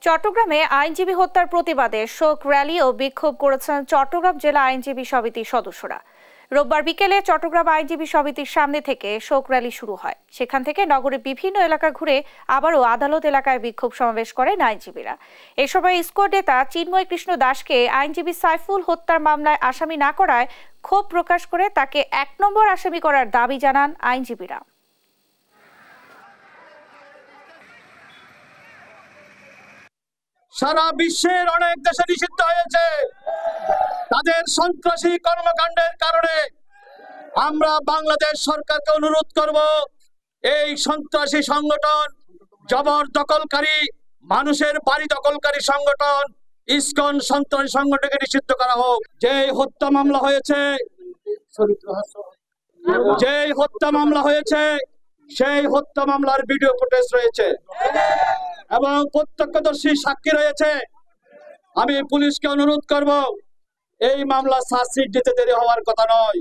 চট্টগ্রামে আইনজীবী হত্যার প্রতিবাদে শোক র্যালি ও বিক্ষোভ করেছেন চট্টগ্রাম জেলা আইনজীবী সমিতির সদস্যরা। রোববার বিকেলে চট্টগ্রাম আইনজীবী সমিতির সামনে থেকে শোক র্যালি শুরু হয়। সেখান থেকে নগরের বিভিন্ন এলাকা ঘুরে আবারও আদালত এলাকায় বিক্ষোভ সমাবেশ করেন আইনজীবীরা। এ সময় ইসকো নেতা চিন্ময় কৃষ্ণ দাসকে আইনজীবী সাইফুল হত্যার মামলায় আসামি না করায় ক্ষোভ প্রকাশ করে তাকে ১ নম্বর আসামি করার দাবি জানান আইনজীবীরা। সারা বিশ্বের অনেক দেশে নিষিদ্ধ হয়েছে তাদের সন্ত্রাসী কর্মকাণ্ডের কারণে। আমরা বাংলাদেশ সরকারকে অনুরোধ করব, এই সন্ত্রাসী সংগঠন, জবরদখলকারী, মানুষের বাড়ি দখলকারী সংগঠন ইসকন সন্ত্রাসী সংগঠনকে নিষিদ্ধ করা হোক। যে হত্যা মামলা হয়েছে সেই হত্যা মামলার ভিডিও ফুটেজ রয়েছে এবং প্রত্যক্ষদর্শী সাক্ষী রয়েছে। আমি পুলিশকে অনুরোধ করব, এই মামলা চার্জশিট দিতে দেরি হওয়ার কথা নয়।